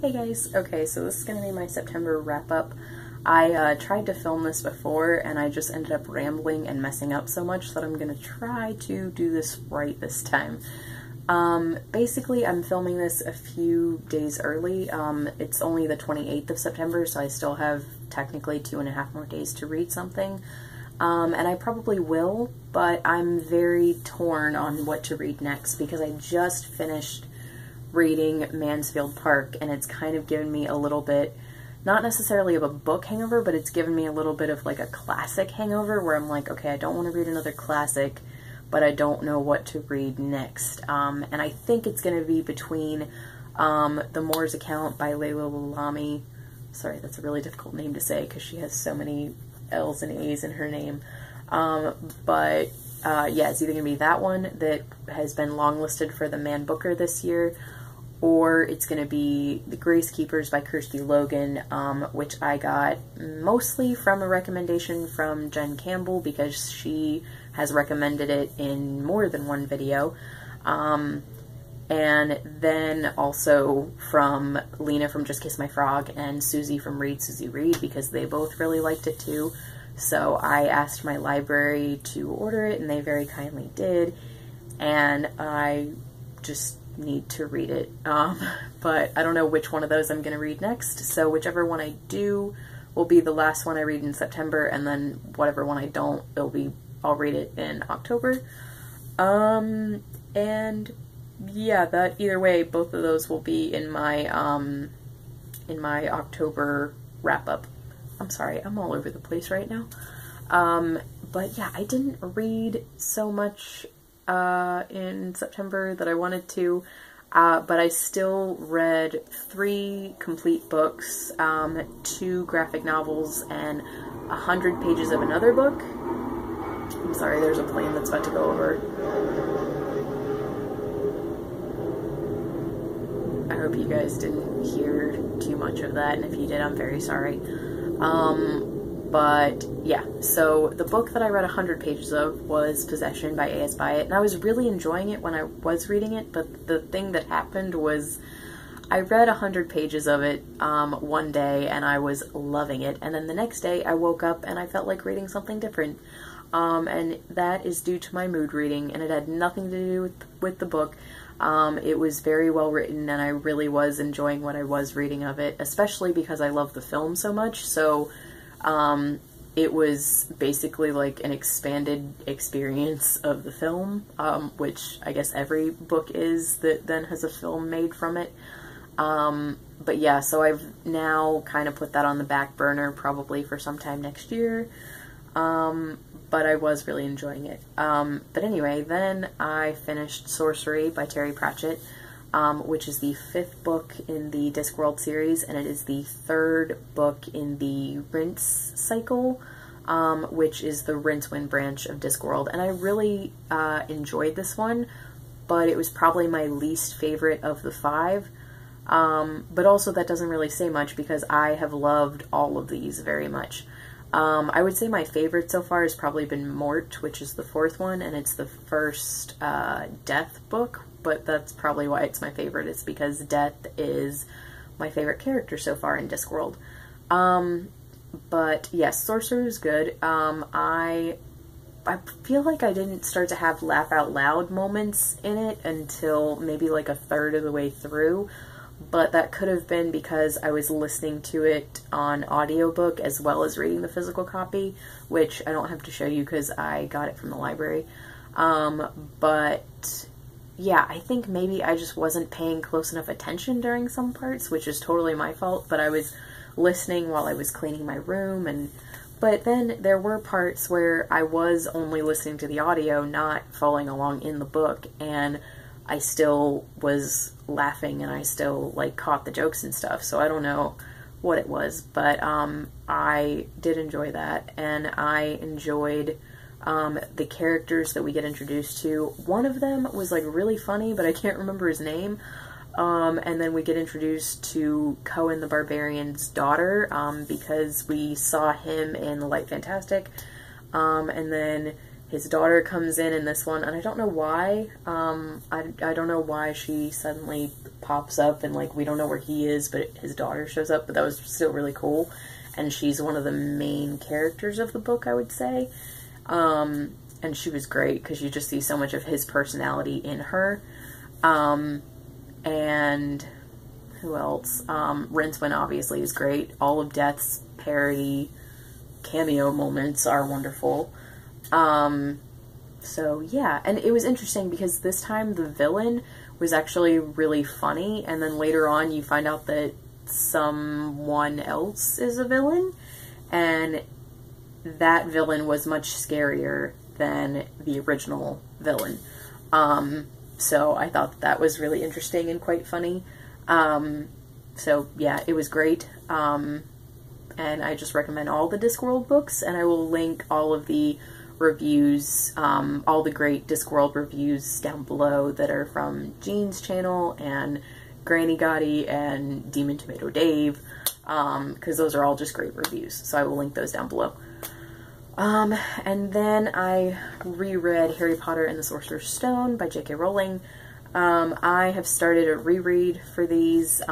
Hey guys, okay, so this is going to be my September wrap-up. I tried to film this before and I just ended up rambling and messing up so much that I'm going to try to do this right this time. Basically I'm filming this a few days early. It's only the 28th of September, so I still have technically 2.5 more days to read something. And I probably will, but I'm very torn on what to read next because I just finished reading Mansfield Park, and it's kind of given me a little bit, not necessarily of a book hangover, but it's given me a little bit of like a classic hangover where I'm like, okay, I don't want to read another classic, but I don't know what to read next. And I think it's going to be between The Moor's Account by Layla Lalami. Sorry, that's a really difficult name to say because she has so many L's and A's in her name. Yeah, it's either going to be that one that has been longlisted for the Man Booker this year, or it's going to be The Grace Keepers by Kirsty Logan, which I got mostly from a recommendation from Jen Campbell because she has recommended it in more than one video. And then also from Lena from Just Kiss My Frog and Susie from Read Susie Read because they both really liked it too. So I asked my library to order it and they very kindly did, and I just need to read it. But I don't know which one of those I'm going to read next, so whichever one I do will be the last one I read in September, and then whatever one I don't, I'll read it in October. And yeah, that either way, both of those will be in my October wrap-up. I'm sorry, I'm all over the place right now. But yeah, I didn't read so much in September that I wanted to, but I still read 3 complete books, 2 graphic novels, and 100 pages of another book. I'm sorry, there's a plane that's about to go over. I hope you guys didn't hear too much of that, and if you did, I'm very sorry. But yeah, so the book that I read 100 pages of was Possession by A.S. Byatt, and I was really enjoying it when I was reading it, but the thing that happened was I read 100 pages of it one day and I was loving it, and then the next day I woke up and I felt like reading something different, and that is due to my mood reading, and it had nothing to do with the book. It was very well written and I really was enjoying what I was reading of it, especially because I love the film so much, so it was basically like an expanded experience of the film, which I guess every book is that then has a film made from it. But yeah, so I've now kind of put that on the back burner probably for sometime next year, but I was really enjoying it. But anyway, then I finished Sorcery by Terry Pratchett, which is the 5th book in the Discworld series, and it is the 3rd book in the Rince cycle, which is the Rincewind branch of Discworld. And I really enjoyed this one, but it was probably my least favorite of the 5. But also that doesn't really say much because I have loved all of these very much. I would say my favorite so far has probably been Mort, which is the 4th one, and it's the first Death book, but that's probably why it's my favorite. It's because Death is my favorite character so far in Discworld. But yes, Sorcerer is good. I feel like I didn't start to have laugh out loud moments in it until maybe like a third of the way through, but that could have been because I was listening to it on audiobook as well as reading the physical copy, which I don't have to show you because I got it from the library. But yeah, I think maybe I just wasn't paying close enough attention during some parts, which is totally my fault, but I was listening while I was cleaning my room, but then there were parts where I was only listening to the audio, not following along in the book, and I still was laughing and I still like caught the jokes and stuff, so I don't know what it was, but I did enjoy that, and I enjoyed the characters that we get introduced to. One of them was like really funny, but I can't remember his name. And then we get introduced to Cohen the Barbarian's daughter, because we saw him in The Light Fantastic, and then his daughter comes in this one, and I don't know why. I don't know why she suddenly pops up, and like we don't know where he is, but his daughter shows up. But that was still really cool, and she's one of the main characters of the book, I would say. And she was great because you just see so much of his personality in her. And who else? Rincewind obviously is great. All of Death's parody cameo moments are wonderful. So yeah, and it was interesting because this time the villain was actually really funny, and then later on you find out that someone else is a villain, and that villain was much scarier than the original villain. So I thought that was really interesting and quite funny. So yeah, it was great. And I just recommend all the Discworld books, and I will link all of the reviews, all the great Discworld reviews down below that are from Jean's channel and Granny Goddy and DemonTomatoDave, because those are all just great reviews. So I will link those down below. And then I reread Harry Potter and the Sorcerer's Stone by J.K. Rowling. I have started a reread for these.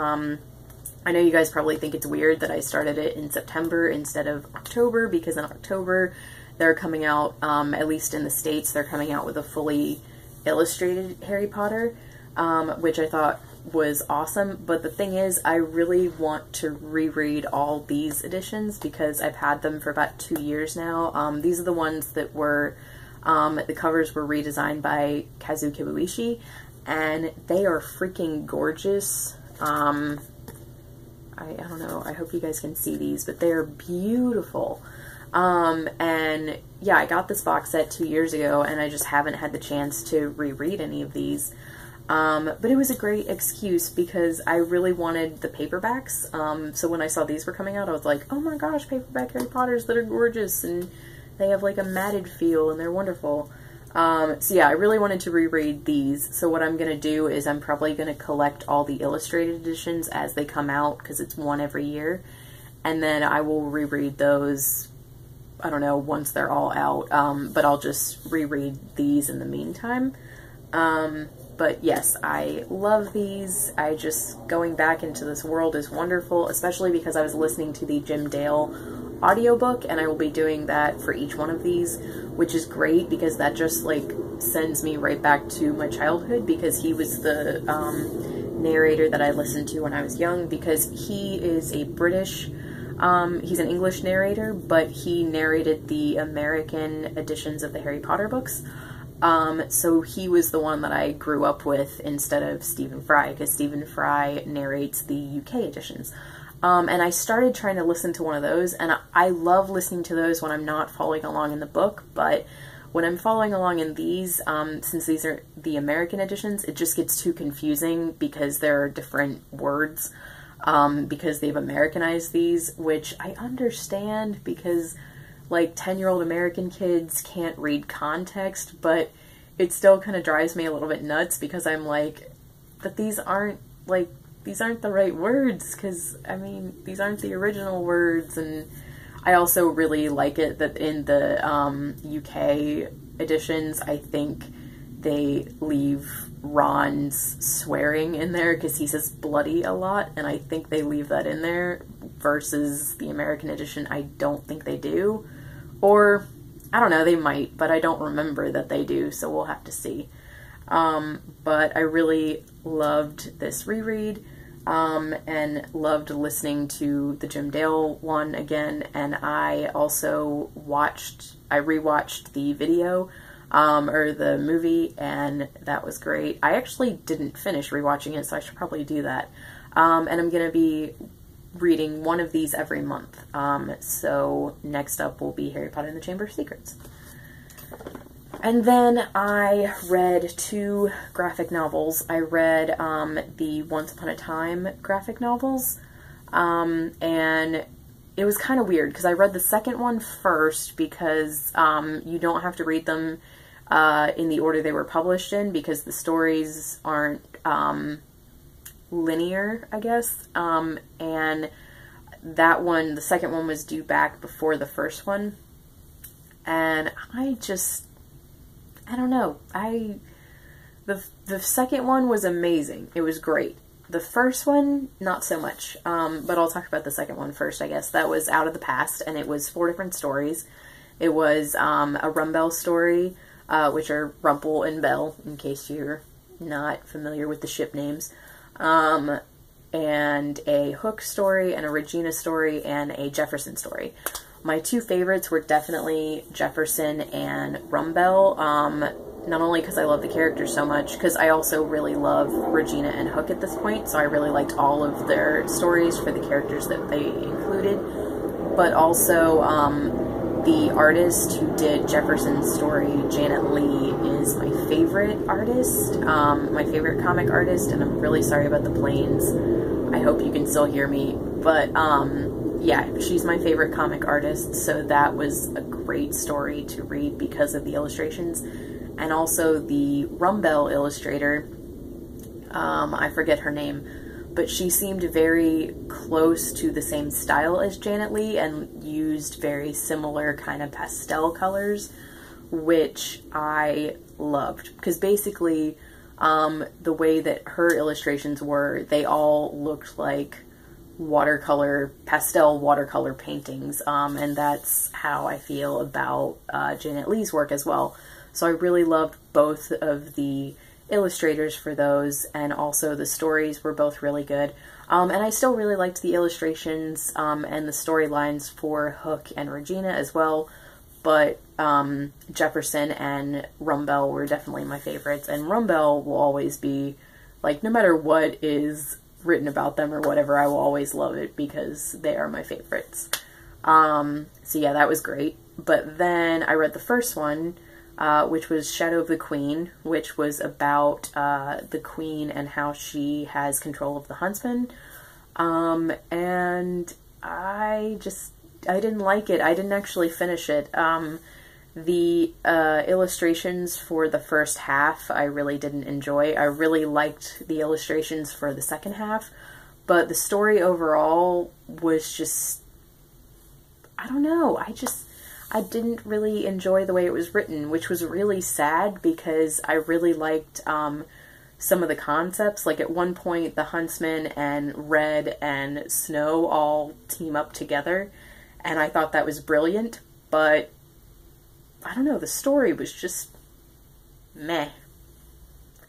I know you guys probably think it's weird that I started it in September instead of October, because in October they're coming out, at least in the States, they're coming out with a fully illustrated Harry Potter, which I thought was awesome. But the thing is, I really want to reread all these editions because I've had them for about 2 years now. These are the ones that were, the covers were redesigned by Kazu Kibuishi, and they are freaking gorgeous. I don't know, I hope you guys can see these, but they're beautiful. And yeah, I got this box set 2 years ago, and I just haven't had the chance to reread any of these. But it was a great excuse because I really wanted the paperbacks. So when I saw these were coming out, I was like, oh my gosh, paperback Harry Potters that are gorgeous, and they have like a matted feel, and they're wonderful. So yeah, I really wanted to reread these. So what I'm going to do is I'm probably going to collect all the illustrated editions as they come out, because it's one every year. And then I will reread those, I don't know, once they're all out. But I'll just reread these in the meantime. But yes, I love these. Going back into this world is wonderful, especially because I was listening to the Jim Dale audiobook, and I will be doing that for each one of these, which is great because that just like sends me right back to my childhood, because he was the narrator that I listened to when I was young, because he is a British, he's an English narrator, but he narrated the American editions of the Harry Potter books. So he was the one that I grew up with instead of Stephen Fry, because Stephen Fry narrates the UK editions. And I started trying to listen to one of those, and I love listening to those when I'm not following along in the book, but when I'm following along in these, since these are the American editions, it just gets too confusing because there are different words, because they've Americanized these, which I understand because like 10-year-old American kids can't read context, but it still kind of drives me a little bit nuts because I'm like, but these aren't the right words, because, I mean, these aren't the original words. And I also really like it that in the UK editions, I think they leave Ron's swearing in there, because he says bloody a lot, and I think they leave that in there, versus the American edition, I don't think they do. Or, I don't know, they might, but I don't remember that they do, so we'll have to see. But I really loved this reread, and loved listening to the Jim Dale one again, and I also rewatched the video, or the movie, and that was great. I actually didn't finish rewatching it, so I should probably do that. And I'm going to be reading one of these every month. So next up will be Harry Potter and the Chamber of Secrets. And then I read 2 graphic novels. I read the Once Upon a Time graphic novels, and it was kind of weird because I read the second one first, because you don't have to read them in the order they were published in, because the stories aren't linear, I guess, and that one, the second one, was due back before the first one, and I just I don't know. The second one was amazing. It was great. The first one, not so much. But I'll talk about the second one first, I guess. That was Out of the Past, and it was 4 different stories. It was a Rumbell story, which are Rumple and Bell, in case you're not familiar with the ship names. And a Hook story, and a Regina story, and a Jefferson story. My 2 favorites were definitely Jefferson and Rumbell, not only because I love the characters so much, because I also really love Regina and Hook at this point, so I really liked all of their stories for the characters that they included, but also the artist who did Jefferson's story, Janet Leigh, is my favorite artist, my favorite comic artist, and I'm really sorry about the planes. I hope you can still hear me, but yeah, she's my favorite comic artist, so that was a great story to read because of the illustrations. And also the Rumbell illustrator, I forget her name, but she seemed very close to the same style as Janet Leigh and used very similar kind of pastel colors, which I loved. Because basically, the way that her illustrations were, they all looked like pastel watercolor paintings, and that's how I feel about Janet Leigh's work as well. So I really loved both of the illustrators for those, and also the stories were both really good. And I still really liked the illustrations and the storylines for Hook and Regina as well, but Jefferson and Rumbell were definitely my favorites, and Rumbell will always be, like, no matter what is written about them or whatever, I will always love it because they are my favorites. So yeah, that was great. But then I read the first one, which was Shadow of the Queen, which was about the Queen and how she has control of the Huntsman. And I didn't like it. I didn't actually finish it. The illustrations for the first half I really didn't enjoy. I really liked the illustrations for the second half, but the story overall was just, I don't know, I didn't really enjoy the way it was written, which was really sad because I really liked some of the concepts. Like at one point the Huntsman and Red and Snow all team up together, and I thought that was brilliant, but I don't know, the story was just meh.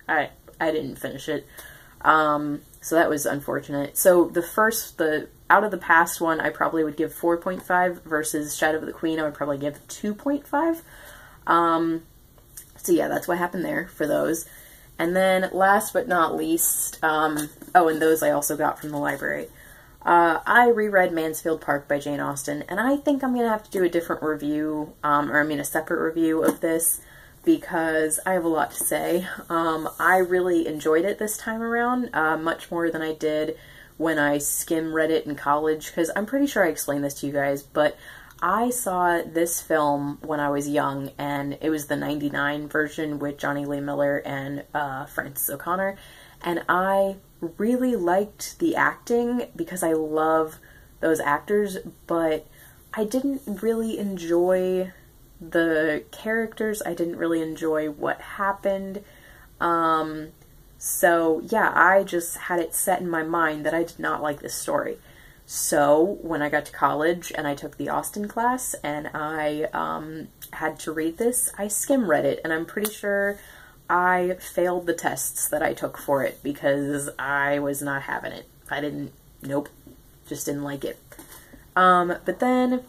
I didn't finish it. So that was unfortunate. So the Out of the Past one, I probably would give 4.5 versus Shadow of the Queen, I would probably give 2.5. So yeah, that's what happened there for those. And then last but not least, oh, and those I also got from the library. I reread Mansfield Park by Jane Austen, and I think I'm going to have to do a different review, a separate review of this, because I have a lot to say. I really enjoyed it this time around, much more than I did when I skim read it in college, because I'm pretty sure I explained this to you guys, but I saw this film when I was young, and it was the '99 version with Johnny Lee Miller and Frances O'Connor, and I really liked the acting because I love those actors, but I didn't really enjoy the characters. I didn't really enjoy what happened. So yeah, I just had it set in my mind that I did not like this story. So when I got to college and I took the Austen class and I had to read this, I skim read it, and I'm pretty sure I failed the tests that I took for it because I was not having it. Nope, just didn't like it. But then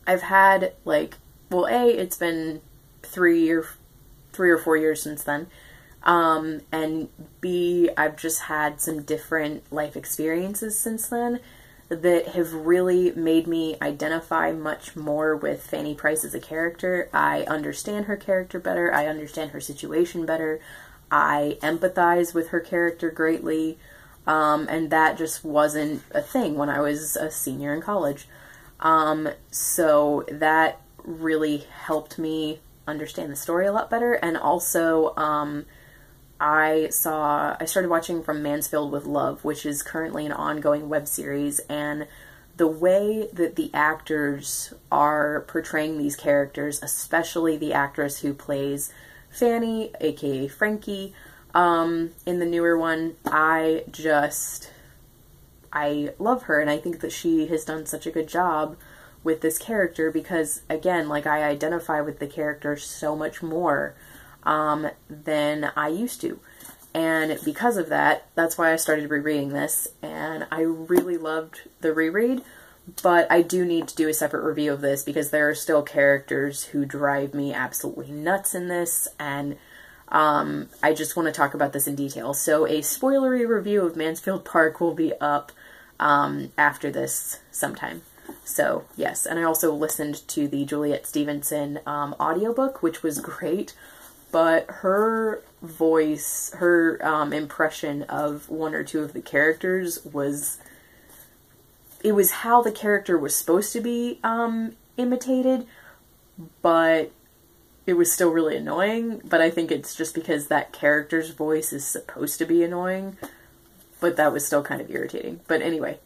I've had, like, well, A, it's been 3 or 4 years since then, and B, I've just had some different life experiences since then that have really made me identify much more with Fanny Price as a character. I understand her character better, I understand her situation better, I empathize with her character greatly, and that just wasn't a thing when I was a senior in college. So that really helped me understand the story a lot better, and also, I started watching From Mansfield with Love, which is currently an ongoing web series, and the way that the actors are portraying these characters, especially the actress who plays Fanny, aka Frankie, in the newer one, I love her, and I think that she has done such a good job with this character because, again, like, I identify with the character so much more than I used to. And because of that, that's why I started rereading this, and I really loved the reread, but I do need to do a separate review of this because there are still characters who drive me absolutely nuts in this, and I just want to talk about this in detail. So a spoilery review of Mansfield Park will be up after this sometime. So, yes, and I also listened to the Juliet Stevenson audiobook, which was great, but her voice, her impression of one or two of the characters it was how the character was supposed to be imitated, but it was still really annoying. But I think it's just because that character's voice is supposed to be annoying, but that was still kind of irritating. But anyway,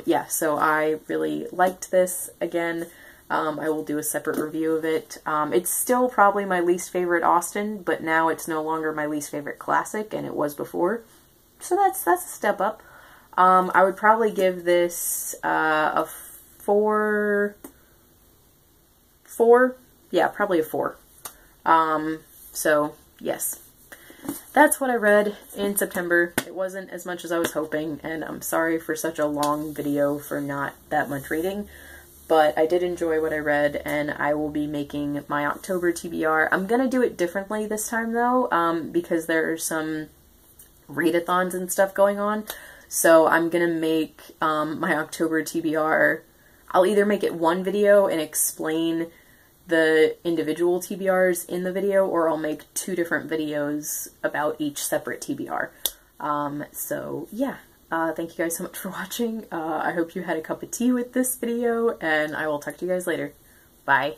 yeah, so I really liked this. Again, I will do a separate review of it. It's still probably my least favorite Austen, but now it's no longer my least favorite classic, and it was before. So that's a step up. I would probably give this a 4. Yeah, probably a 4. So, yes. That's what I read in September. It wasn't as much as I was hoping, and I'm sorry for such a long video for not that much reading. But I did enjoy what I read, and I will be making my October TBR. I'm gonna do it differently this time, though, because there are some readathons and stuff going on. So I'm gonna make my October TBR, I'll either make it one video and explain the individual TBRs in the video, or I'll make 2 different videos about each separate TBR. So yeah. Thank you guys so much for watching. I hope you had a cup of tea with this video, and I will talk to you guys later. Bye.